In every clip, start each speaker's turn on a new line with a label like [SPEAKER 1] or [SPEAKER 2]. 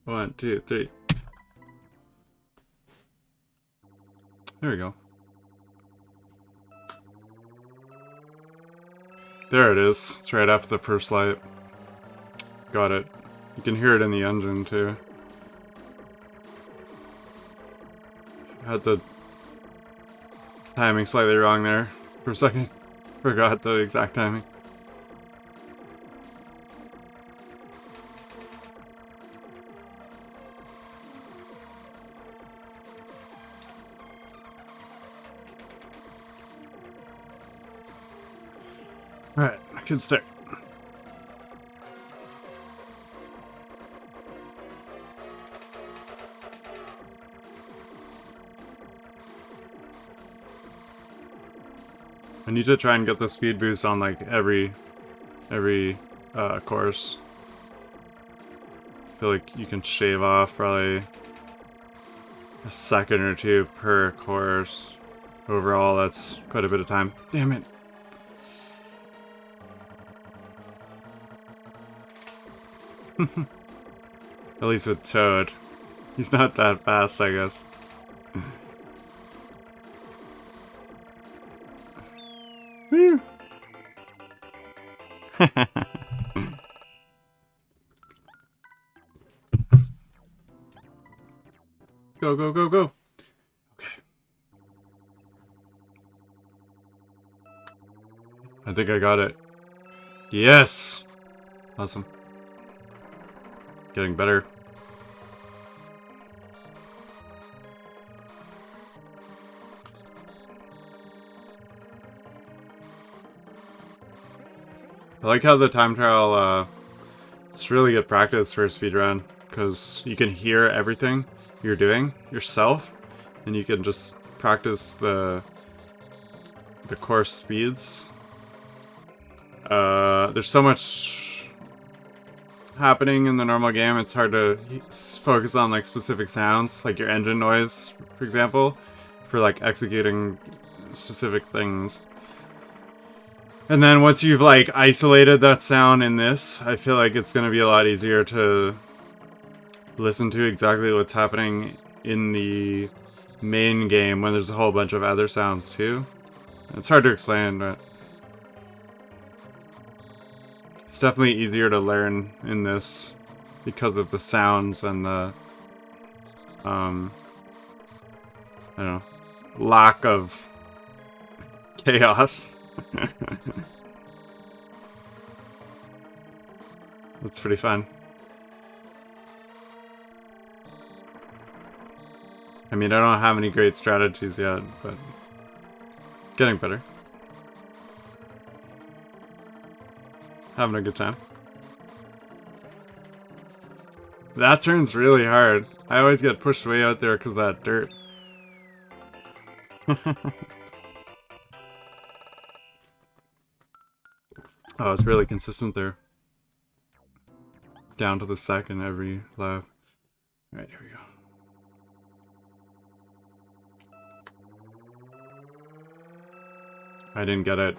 [SPEAKER 1] 1, 2, 3. There we go. There it is. It's right after the first light. Got it. You can hear it in the engine too. Had the timing slightly wrong there for a second. Forgot the exact timing. Alright, good stick. I need to try and get the speed boost on like every course. I feel like you can shave off probably a second or two per course. Overall, that's quite a bit of time. Damn it. At least with Toad. He's not that fast, I guess. Woo! Go, go, go, go! Okay. I think I got it. Yes! Awesome. Getting better. I like how the time trial, it's really good practice for a speedrun, because you can hear everything you're doing yourself, and you can just practice the course speeds. There's so much happening in the normal game, it's hard to focus on like specific sounds, like your engine noise, for example, for like executing specific things. And then once you've like isolated that sound in this, I feel like it's gonna be a lot easier to listen to exactly what's happening in the main game when there's a whole bunch of other sounds too. It's hard to explain, but it's definitely easier to learn in this because of the sounds and the I don't know, lack of chaos. That's pretty fun. I mean, I don't have any great strategies yet, but getting better. Having a good time. That turn's really hard. I always get pushed way out there because of that dirt. Oh, it's really consistent there. Down to the second every lap. Alright, here we go. I didn't get it.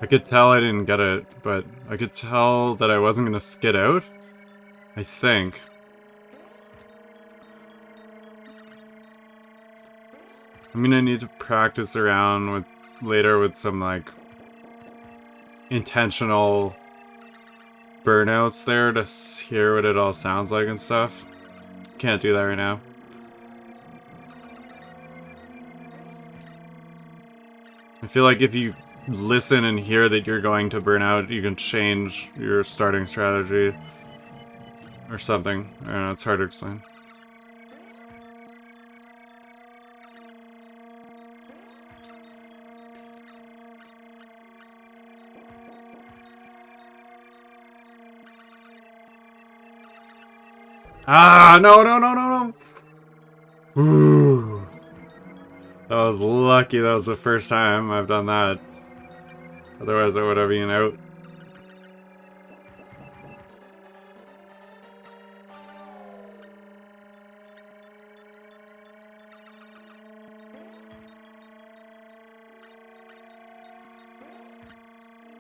[SPEAKER 1] I could tell I didn't get it, but I could tell that I wasn't gonna skid out. I think. I'm gonna need to practice around with later with some like intentional burnouts there to hear what it all sounds like and stuff. Can't do that right now. I feel like if you listen and hear that you're going to burn out, you can change your starting strategy or something. I don't know, it's hard to explain. Ah, no, no, no, no, no! Ooh. That was lucky that was the first time I've done that. Otherwise I would have been out.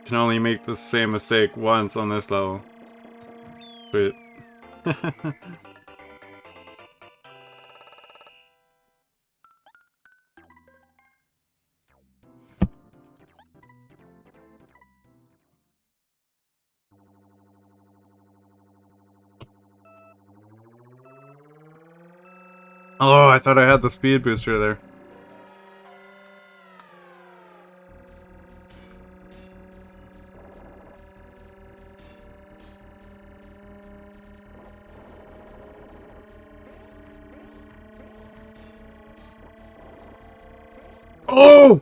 [SPEAKER 1] Can only make the same mistake once on this level. Sweet. Oh, I thought I had the speed booster there. Oh!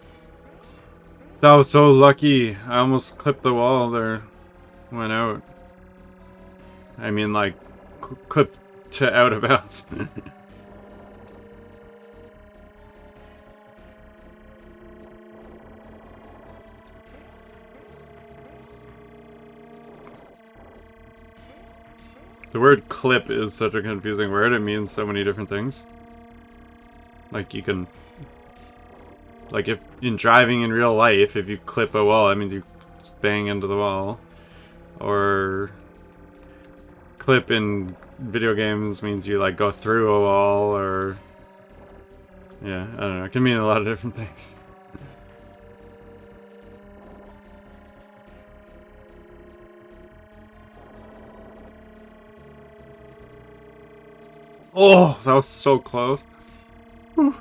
[SPEAKER 1] That was so lucky. I almost clipped the wall there. Went out. I mean, like, clipped to out of bounds. The word clip is such a confusing word. It means so many different things. Like, you can... Like, if in driving in real life, if you clip a wall, that means you bang into the wall. Or... clip in video games means you, like, go through a wall, or... Yeah, I don't know. It can mean a lot of different things. Oh, that was so close. Whew.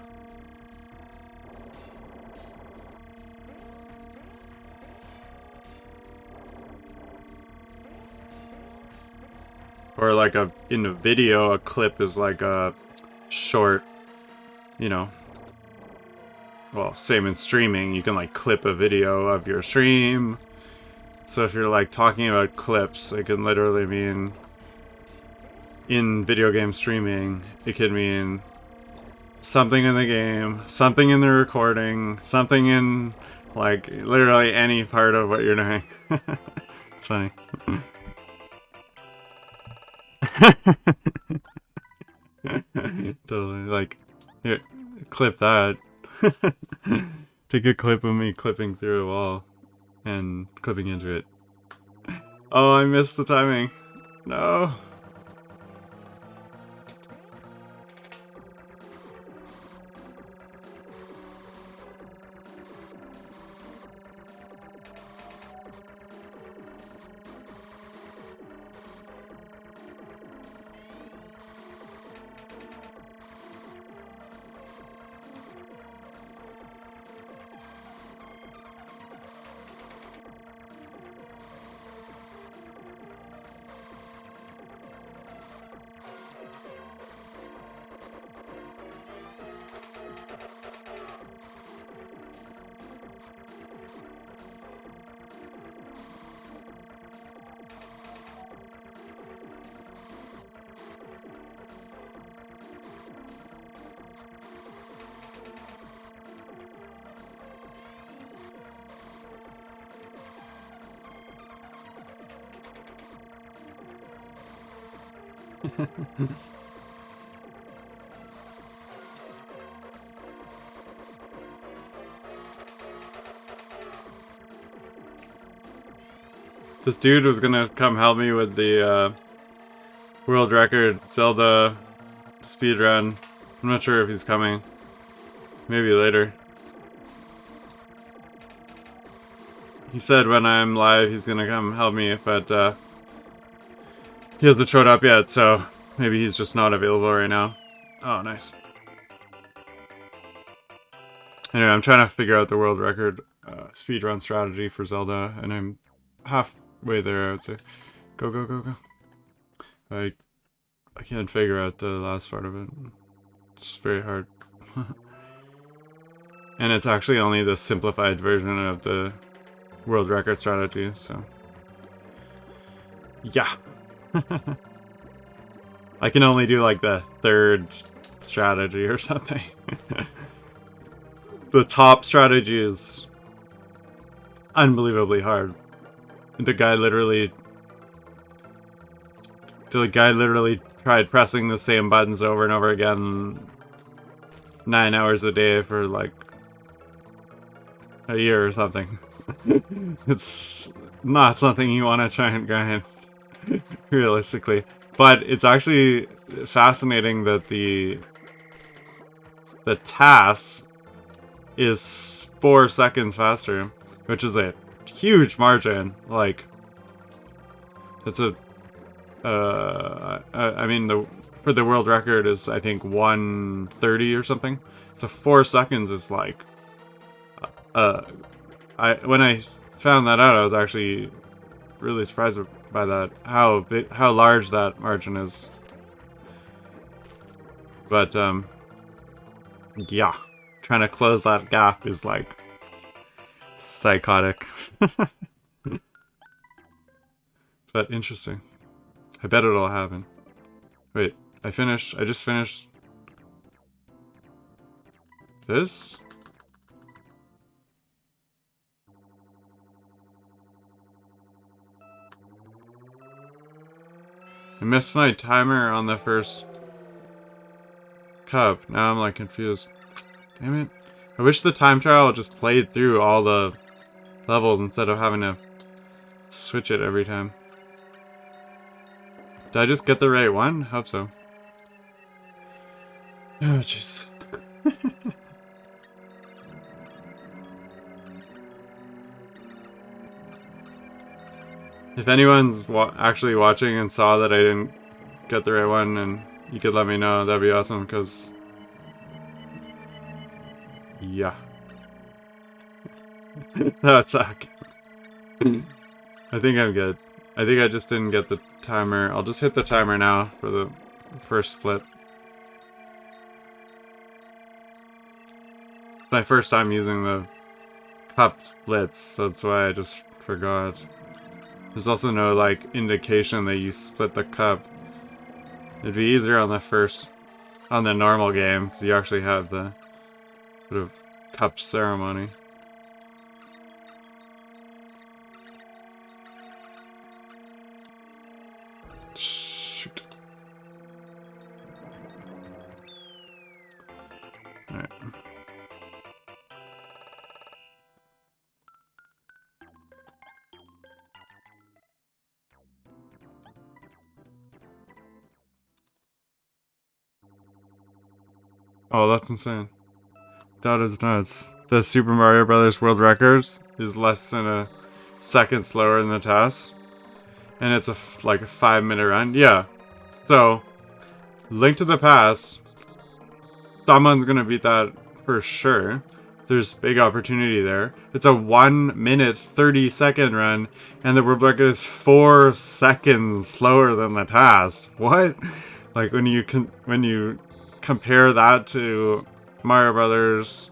[SPEAKER 1] Or like in a video, a clip is like a short, you know, well, same in streaming, you can like clip a video of your stream. So if you're like talking about clips, it can literally mean in video game streaming, it could mean something in the game, something in the recording, something in like literally any part of what you're doing. It's funny. Totally, like, here, clip that. Take a clip of me clipping through a wall and clipping into it. Oh, I missed the timing. No. This dude was gonna come help me with the world record Zelda speedrun. I'm not sure if he's coming. Maybe later. He said when I'm live he's gonna come help me, but he hasn't showed up yet, so maybe he's just not available right now. Oh, nice. Anyway, I'm trying to figure out the world record speedrun strategy for Zelda, and I'm halfway there, I would say. Go, go, go, go. I can't figure out the last part of it. It's very hard. And it's actually only the simplified version of the world record strategy, so... Yeah! I can only do like the third strategy or something. The top strategy is unbelievably hard. The guy literally tried pressing the same buttons over and over again 9 hours a day for like a year or something. It's not something you want to try and grind realistically. But it's actually fascinating that the task is 4 seconds faster, which is a huge margin. Like, it's a I mean, for the world record is, I think, 1:30 or something. So 4 seconds is like, when I found that out, I was actually really surprised by that, how large that margin is. But yeah, trying to close that gap is like psychotic. But interesting. I bet it'll happen. Wait, I just finished this? I missed my timer on the first cup. Now I'm like confused. Damn it. I wish the time trial just played through all the levels instead of having to switch it every time. Did I just get the right one? Hope so. Oh, jeez. If anyone's actually watching and saw that I didn't get the right one, and you could let me know, that'd be awesome, because... yeah. That suck. I think I'm good. I think I just didn't get the timer. I'll just hit the timer now for the first split. My first time using the cup splits, that's why I just forgot. There's also no, like, indication that you split the cup. It'd be easier on the normal game, because you actually have the sort of cup ceremony. Shoot. Alright. Oh, that's insane. That is nuts. The Super Mario Brothers World Records is less than a second slower than the task. And it's like a 5-minute run. Yeah. So, Link to the Past, someone's gonna beat that for sure. There's big opportunity there. It's a 1-minute 30-second run, and the world record is 4 seconds slower than the task. What? Like when you compare that to Mario Brothers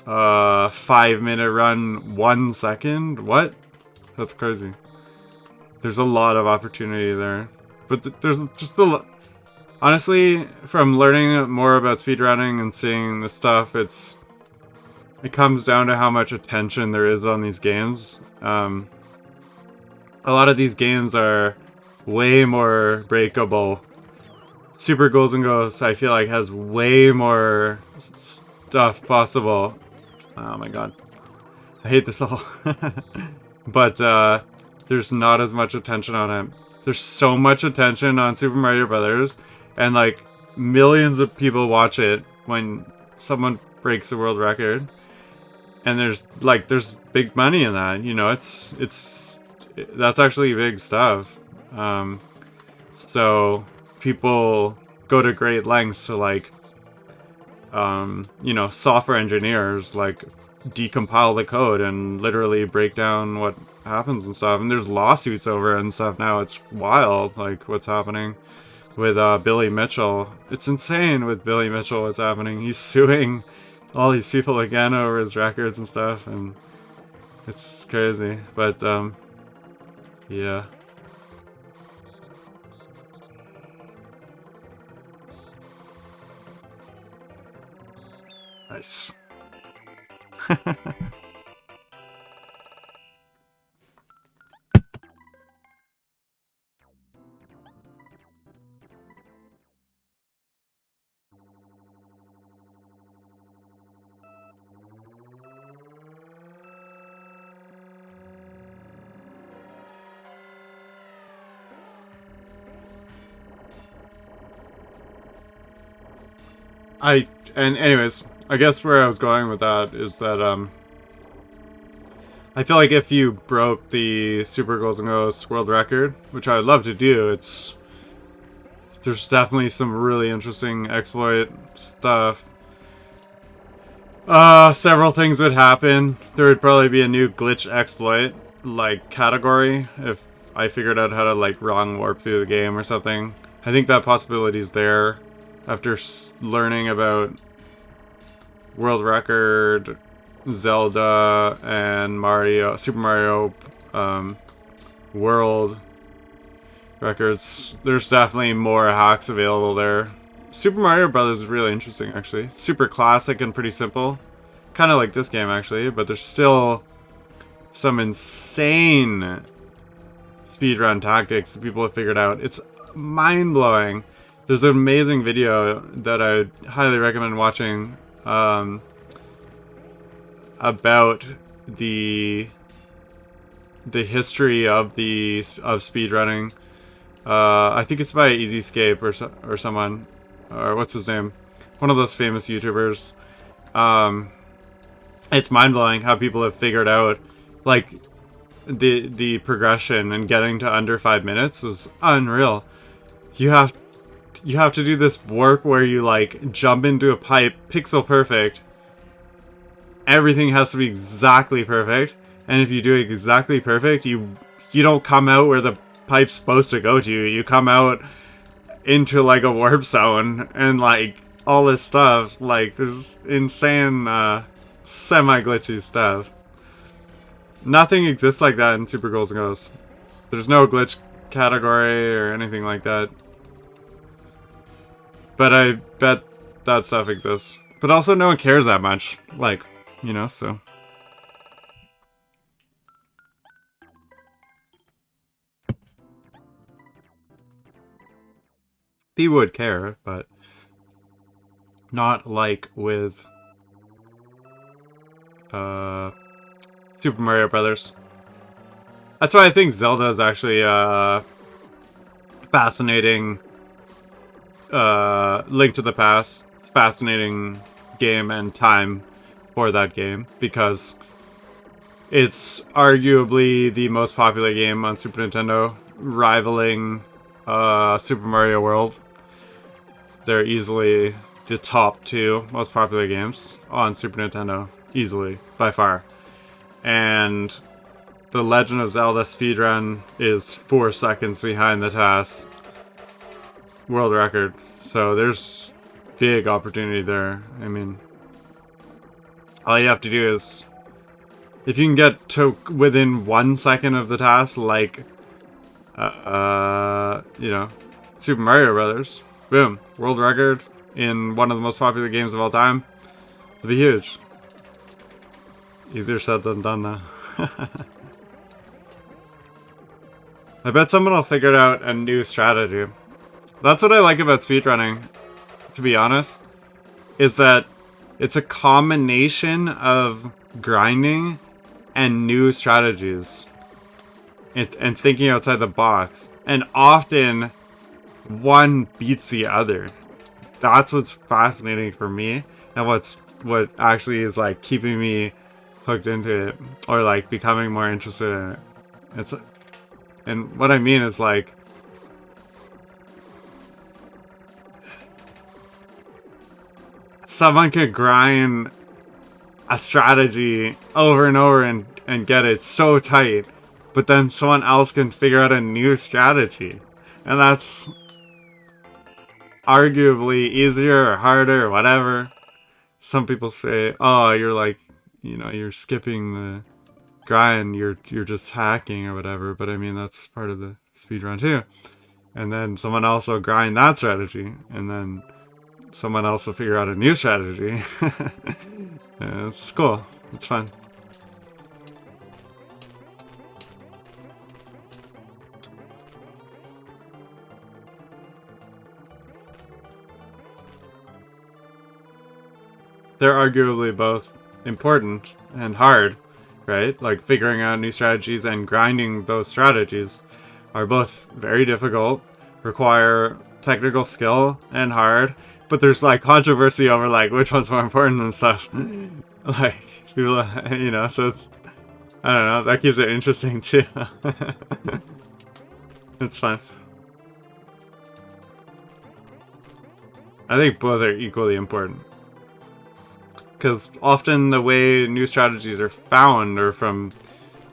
[SPEAKER 1] 5-minute run 1 second? What? That's crazy. There's a lot of opportunity there. But there's just a lot. Honestly, from learning more about speedrunning and seeing this stuff, it comes down to how much attention there is on these games. A lot of these games are way more breakable. Super Ghouls and Ghosts, I feel like, has way more stuff possible. Oh my god. I hate this level. But, there's not as much attention on it. There's so much attention on Super Mario Brothers, and like millions of people watch it when someone breaks the world record. And there's big money in that, you know. That's actually big stuff. So people go to great lengths to like, you know, software engineers like decompile the code and literally break down what happens and stuff. And there's lawsuits over it and stuff now. It's wild, like what's happening with Billy Mitchell. It's insane with Billy Mitchell what's happening. He's suing all these people again over his records and stuff, and it's crazy. But yeah. Nice. And anyways, I guess where I was going with that is that I feel like if you broke the Super Ghouls and Ghosts world record, which I would love to do, it's There's definitely some really interesting exploit stuff. Several things would happen. There would probably be a new glitch exploit, like, category, if I figured out how to, like, wrong warp through the game or something. I think that possibility is there after learning about World Record, Zelda, and Super Mario, World Records. There's definitely more hacks available there. Super Mario Brothers is really interesting, actually. Super classic and pretty simple. Kind of like this game, actually, but there's still some insane speedrun tactics that people have figured out. It's mind-blowing. There's an amazing video that I highly recommend watching about the history of speedrunning. I think it's by Easyscape or someone, or what's his name? One of those famous YouTubers. It's mind-blowing how people have figured out, like, the progression and getting to under 5 minutes was unreal. You have to do this warp where you, like, jump into a pipe, pixel perfect. Everything has to be exactly perfect, and if you do it exactly perfect, you don't come out where the pipe's supposed to go to. You come out into, like, a warp zone and, like, all this stuff. Like, there's insane semi-glitchy stuff. Nothing exists like that in Super Ghouls and Ghosts. There's no glitch category or anything like that. But I bet that stuff exists. But also no one cares that much. Like, you know, so... People would care, but... not like with... Super Mario Brothers. That's why I think Zelda is actually fascinating. Link to the Past. It's a fascinating game and time for that game because it's arguably the most popular game on Super Nintendo, rivaling Super Mario World. They're easily the top 2 most popular games on Super Nintendo, easily, by far. And the Legend of Zelda speedrun is 4 seconds behind the task world record. So there's big opportunity there. I mean, all you have to do is, if you can get to within 1 second of the task, like, you know, Super Mario Brothers, boom, world record in one of the most popular games of all time. It'll be huge. Easier said than done, though. I bet someone will figure out a new strategy. That's what I like about speedrunning, to be honest, is that it's a combination of grinding and new strategies. And thinking outside the box. And often, one beats the other. That's what's fascinating for me, and what actually is, like, keeping me hooked into it, or, like, becoming more interested in it. And what I mean is, like, someone could grind a strategy over and over and get it so tight, but then someone else can figure out a new strategy. And that's arguably easier or harder or whatever. Some people say, oh, you're, like, you know, you're skipping the grind, you're just hacking or whatever, but I mean, that's part of the speedrun too. And then someone else will grind that strategy, and then someone else will figure out a new strategy. Yeah, it's cool. It's fun. They're arguably both important and hard, right? Like, figuring out new strategies and grinding those strategies are both very difficult, require technical skill, and hard. But there's, like, controversy over, like, which one's more important and stuff. Like, people, you know, so it's, I don't know, that keeps it interesting too. It's fun. I think both are equally important. Because often the way new strategies are found are from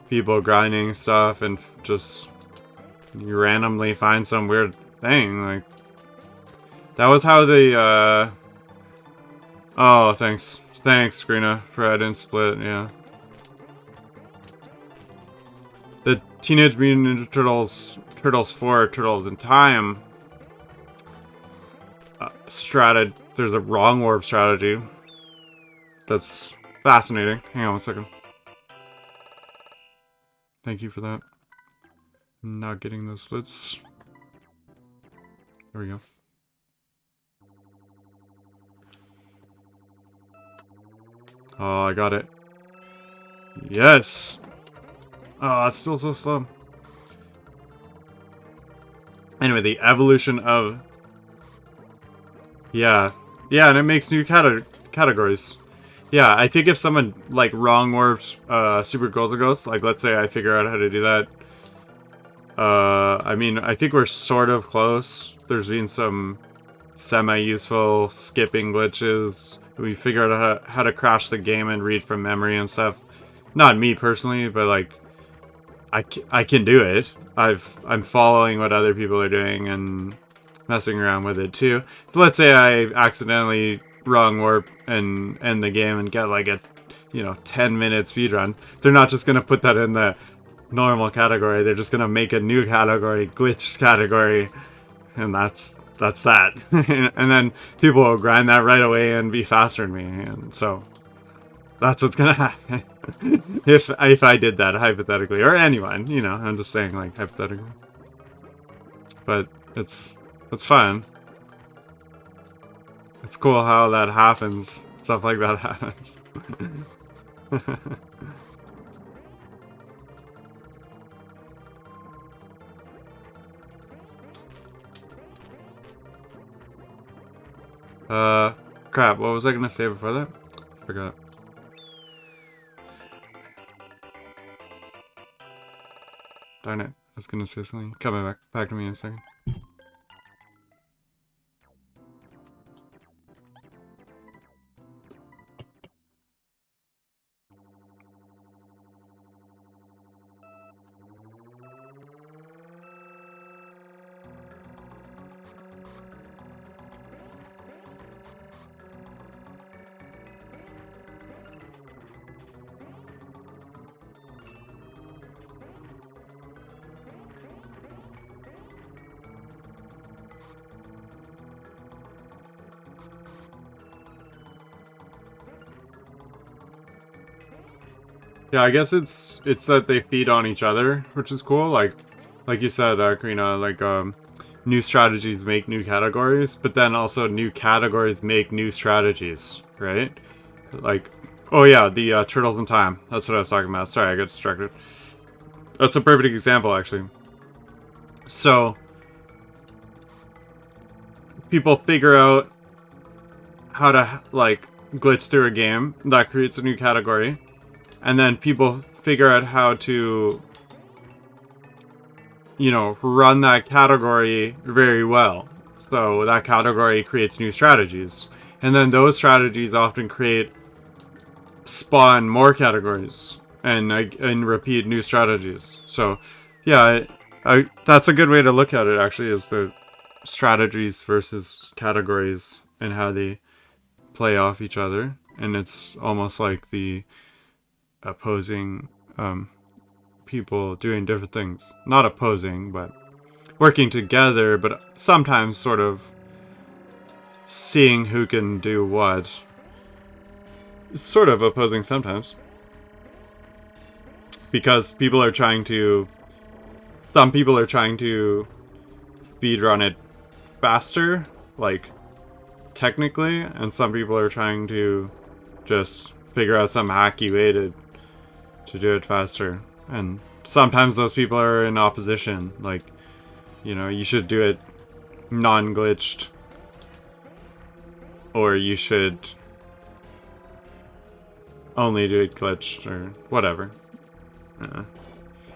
[SPEAKER 1] people grinding stuff and just you randomly find some weird thing. Like, that was how the, oh, thanks. Thanks, Screena, for I didn't split, yeah. The Teenage Mutant Ninja Turtles 4, Turtles in Time there's a wrong warp strategy. That's fascinating. Hang on one second. Thank you for that. Not getting those splits. There we go. Oh, I got it. Yes! Oh, it's still so slow. Anyway, the evolution of... Yeah. Yeah, and it makes new categories. Yeah, I think if someone, like, wrong warps Super Golden Ghost, like, let's say I figure out how to do that. I mean, I think we're sort of close. There's been some semi-useful skipping glitches. We figure out how to crash the game and read from memory and stuff. Not me personally, but, like, I can do it. I'm following what other people are doing and messing around with it too. So let's say I accidentally wrong warp and end the game and get like a 10-minute speedrun. They're not just gonna put that in the normal category. They're just gonna make a new category, glitched category, and that's that. And then people will grind that right away and be faster than me. And so that's what's gonna happen. if I did that hypothetically, or anyone, I'm just saying, like, hypothetically. But it's fun. It's cool how that happens. Stuff like that happens. Crap, what was I gonna say before that? Forgot. Darn it. I was gonna say something. Coming back to me in a second. Yeah, I guess it's that they feed on each other, which is cool. Like you said, Karina, like new strategies make new categories, but then also new categories make new strategies, right? Like, oh yeah, the Turtles in Time. That's what I was talking about. Sorry, I got distracted. That's a perfect example, actually. So people figure out how to like glitch through a game that creates a new category. And then people figure out how to, run that category very well. So that category creates new strategies. And then those strategies often spawn more categories and repeat new strategies. So, yeah, that's a good way to look at it, actually, is the strategies versus categories and how they play off each other. And it's almost like the opposing people doing different things. Not opposing, but working together, but sometimes sort of seeing who can do what. Sort of opposing sometimes. Because some people are trying to speedrun it faster, like, technically, and some people are trying to just figure out some hacky way to do it faster. And sometimes those people are in opposition. Like, you should do it non-glitched, or you should only do it glitched, or whatever.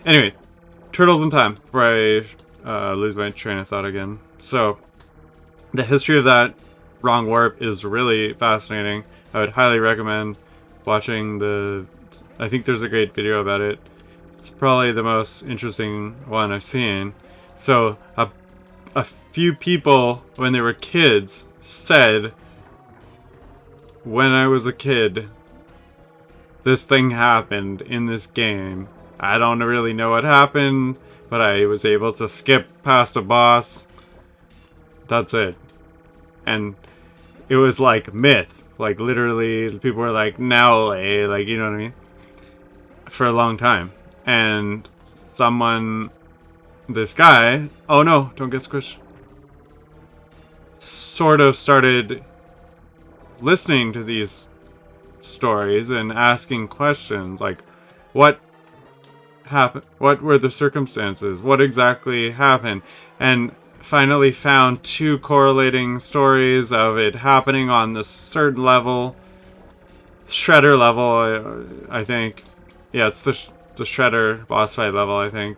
[SPEAKER 1] Anyway, Turtles in Time, before I lose my train of thought again. So, the history of that Wrong Warp is really fascinating. I would highly recommend watching the... I think there's a great video about it. It's probably the most interesting one I've seen. So, a few people, when they were kids, said, when I was a kid, this thing happened in this game. I don't really know what happened, but I was able to skip past a boss. That's it. And it was like myth. Like literally, people were like, no way. Like, you know what I mean? For a long time. And someone, this guy, oh no, don't get squished, sort of started listening to these stories and asking questions like, what happened? What were the circumstances? What exactly happened? And finally found two correlating stories of it happening on the certain level, Shredder level, I think. Yeah, it's the Shredder boss fight level, I think.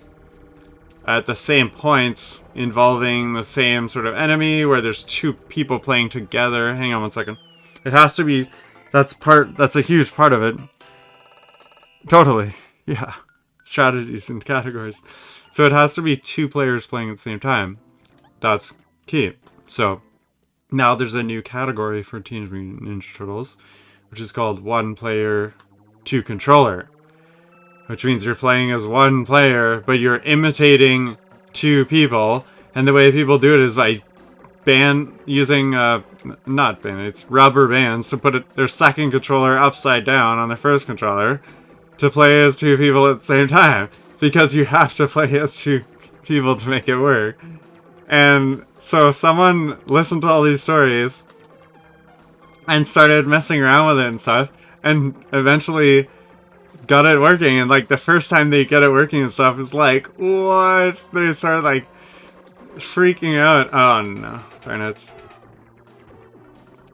[SPEAKER 1] At the same points, involving the same sort of enemy, where there's two people playing together. Hang on one second. It has to be... That's a huge part of it. Totally. Yeah. Strategies and categories. So it has to be two players playing at the same time. That's key. So, now there's a new category for Teenage Mutant Ninja Turtles, which is called One Player, Two Controller. Which means you're playing as one player, but you're imitating two people. And the way people do it is by using, not it's rubber bands to put their second controller upside down on their first controller to play as two people at the same time. Because you have to play as two people to make it work. And so someone listened to all these stories and started messing around with it and stuff. And eventually got it working, and like the first time they get it working and stuff is like, what? They start like freaking out. Oh no, darn it.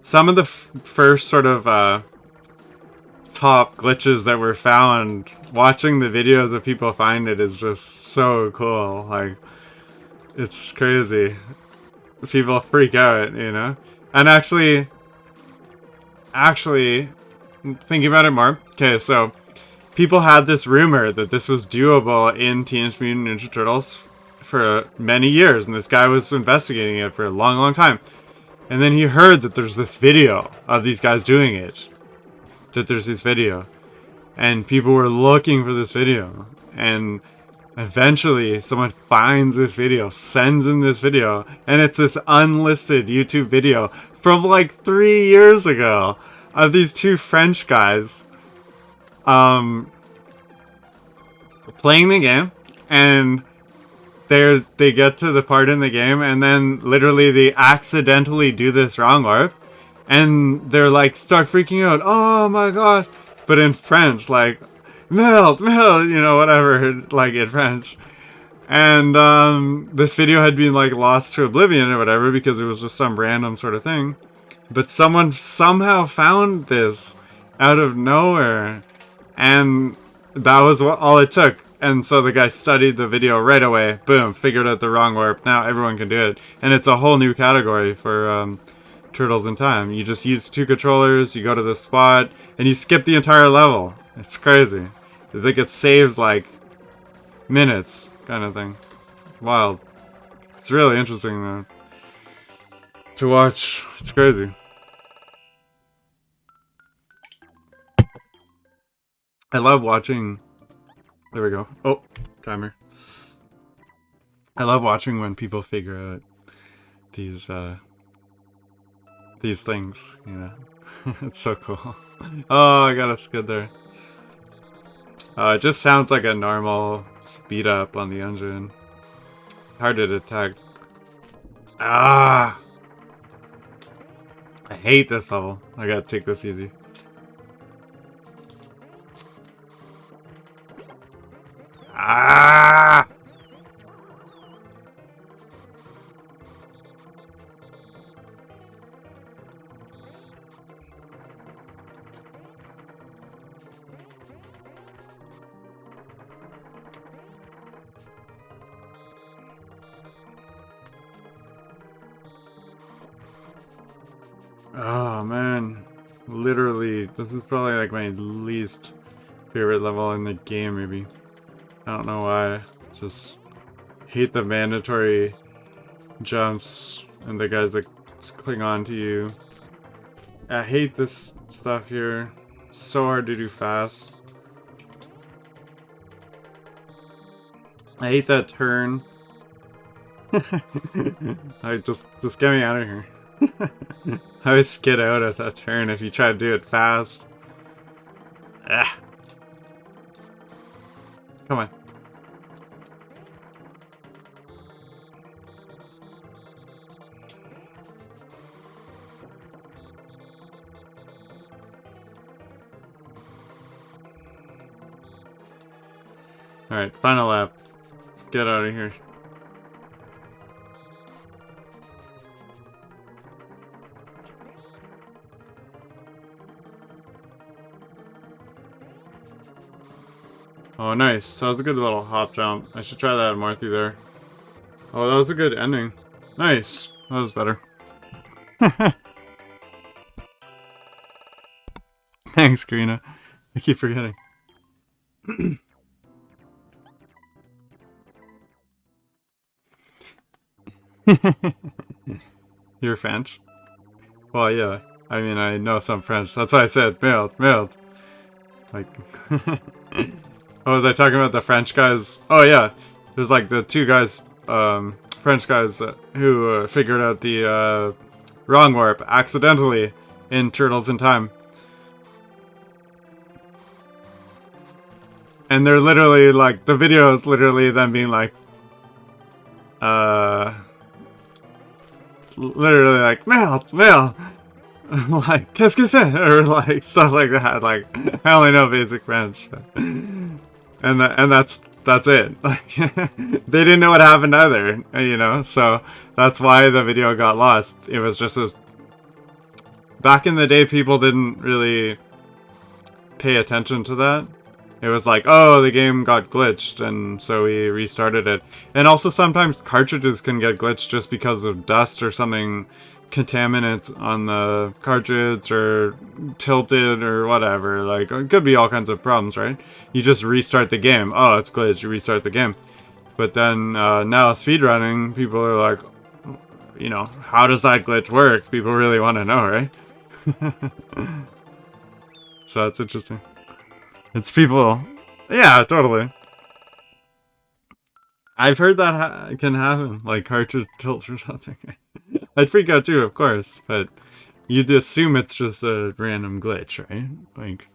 [SPEAKER 1] Some of the first sort of top glitches that were found watching the videos of people find it is just so cool. Like, it's crazy. People freak out, you know? And actually thinking about it more, okay, so people had this rumor that this was doable in Teenage Mutant Ninja Turtles for many years, and this guy was investigating it for a long, long time. And then he heard that there's this video of these guys doing it. That there's this video. And people were looking for this video. And eventually, someone finds this video, sends in this video, and it's this unlisted YouTube video from like 3 years ago of these two French guys playing the game, and they get to the part in the game, and then literally they accidentally do this wrong warp, and they're like start freaking out, oh my gosh, but in French, like melt, you know, whatever, like in French. And this video had been like lost to oblivion or whatever because it was just some random sort of thing, but someone somehow found this out of nowhere, and that was all it took. And so the guy studied the video right away. Boom, figured out the wrong warp. Now everyone can do it. And it's a whole new category for Turtles in Time. You just use two controllers, you go to the spot, and you skip the entire level. It's crazy. I think it saves like minutes, kind of thing. It's wild. It's really interesting though to watch. It's crazy. I love watching... There we go. Oh, timer. I love watching when people figure out these things, you know. It's so cool. Oh, I got us good there. It just sounds like a normal speed up on the engine. Hard to detect. Ah! I hate this level. I gotta take this easy. Ah! Oh man, literally, this is probably like my least favorite level in the game, maybe. I don't know why. Just hate the mandatory jumps and the guys that cling on to you. I hate this stuff here. So hard to do fast. I hate that turn. I just get me out of here. I always skid out at that turn if you try to do it fast. Ah, come on. Alright, final lap. Let's get out of here. Oh, nice. That was a good little hop jump. I should try that more through there. Oh, that was a good ending. Nice. That was better. Thanks, Karina. I keep forgetting. You're French? Well, yeah. I mean, I know some French. That's why I said merde, merde. Like, oh, was I talking about the French guys? Oh, yeah. There's like the two guys, French guys who figured out the wrong warp accidentally in Turtles in Time. And they're literally like, the video is literally them being like, literally like, merde, merde. Like, qu'est-ce que c'est? Or like, stuff like that. Like, I only know basic French. And that's it. Like, they didn't know what happened either, you know? So, that's why the video got lost. It was just a... Back in the day, people didn't really pay attention to that. It was like, oh, the game got glitched, and so we restarted it. And also sometimes cartridges can get glitched just because of dust or something, contaminant on the cartridge or tilted or whatever. Like, it could be all kinds of problems, right? You just restart the game. Oh, it's glitched. You restart the game. But then now speedrunning, people are like, you know, how does that glitch work? People really want to know, right? So it's interesting. It's people. Yeah, totally. I've heard that can happen, like cartridge tilt or something. I'd freak out too, of course, but you'd assume it's just a random glitch, right? Like,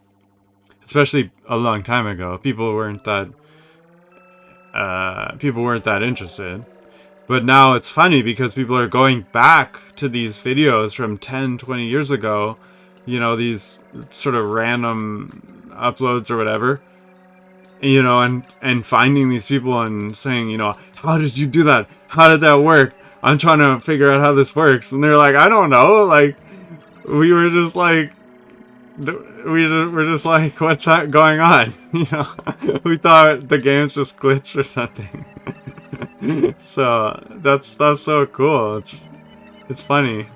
[SPEAKER 1] especially a long time ago, people weren't that interested. But now it's funny because people are going back to these videos from 10, 20 years ago, you know, these sort of random uploads or whatever, you know, and finding these people and saying, you know, how did you do that? How did that work? I'm trying to figure out how this works. And they're like, I don't know. Like, we were just like, we're just like, what's going on? You know, we thought the game's just glitched or something. So that's so cool. It's funny.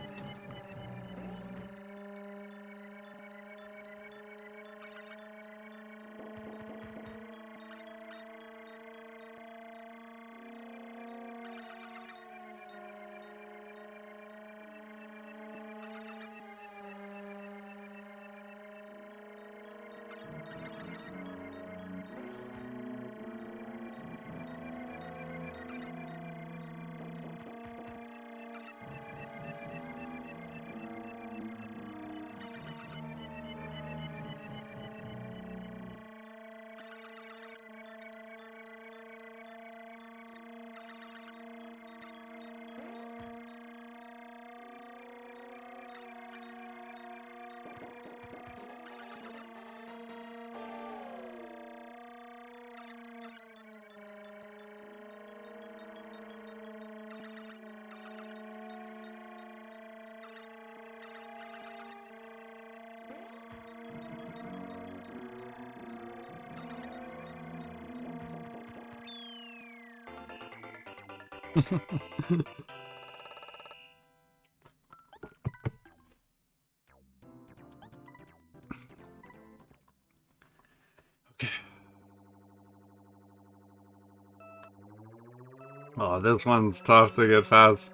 [SPEAKER 1] Oh, this one's tough to get past.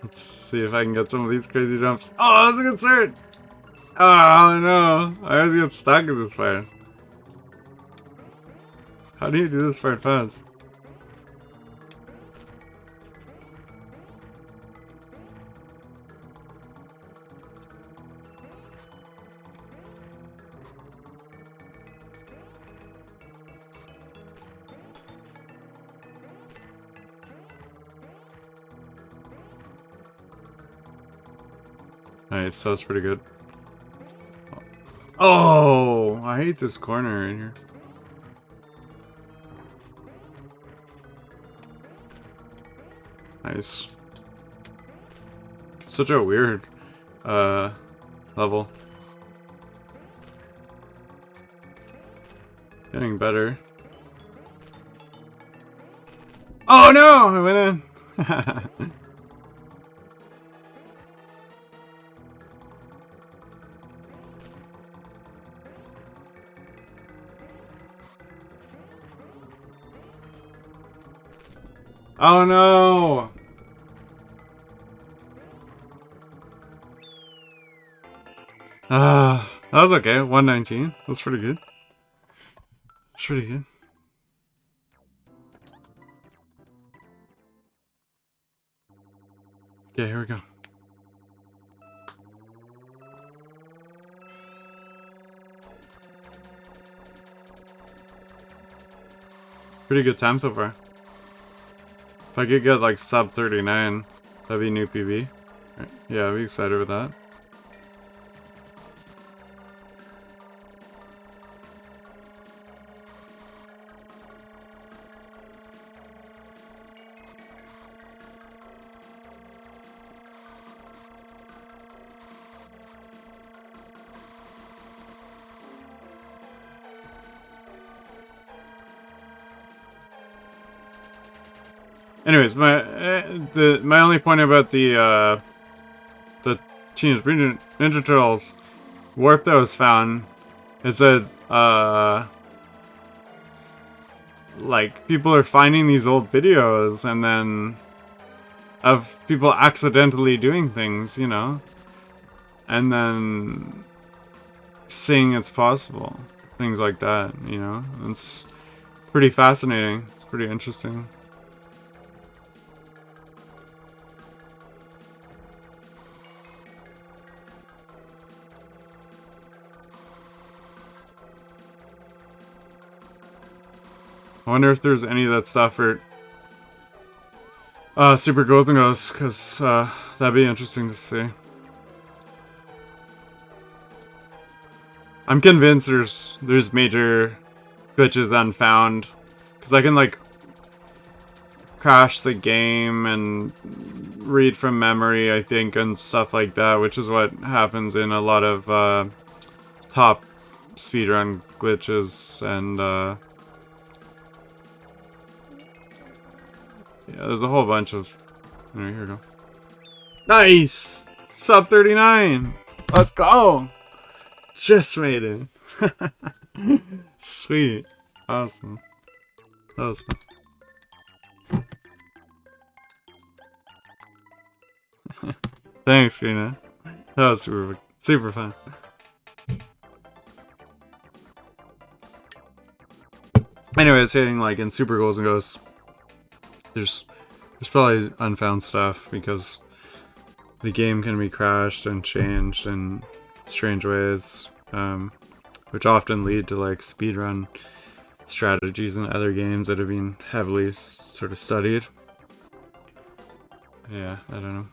[SPEAKER 1] Let's see if I can get some of these crazy jumps. Oh, that was a good start! Oh no, I always get stuck in this part. How do you do this part fast? Nice, that was pretty good. Oh, I hate this corner right here. Nice. Such a weird level. Getting better. Oh no! I went in. Oh no! That was okay. 119. That's pretty good. That's pretty good. Okay, here we go. Pretty good time so far. If I could get like sub 39, that'd be new PB. Yeah, I'd be excited with that. Anyways, my only point about the Teenage Mutant Ninja Turtles warp that was found is that like people are finding these old videos and then of people accidentally doing things, you know, and then seeing it's possible, things like that, you know. It's pretty fascinating. It's pretty interesting. I wonder if there's any of that stuff for Super Golden Ghost, because that'd be interesting to see. I'm convinced there's major glitches unfound, because I can like crash the game and read from memory, I think, and stuff like that, which is what happens in a lot of top speedrun glitches and yeah, there's a whole bunch of... Alright, here we go. Nice! Sub 39! Let's go! Just made it. Sweet. Awesome. That was fun. Thanks, Greener. That was super fun. Anyways, saying like in Super Goals and Ghosts, there's probably unfound stuff because the game can be crashed and changed in strange ways, which often lead to like speedrun strategies in other games that have been heavily sort of studied. Yeah, I don't know.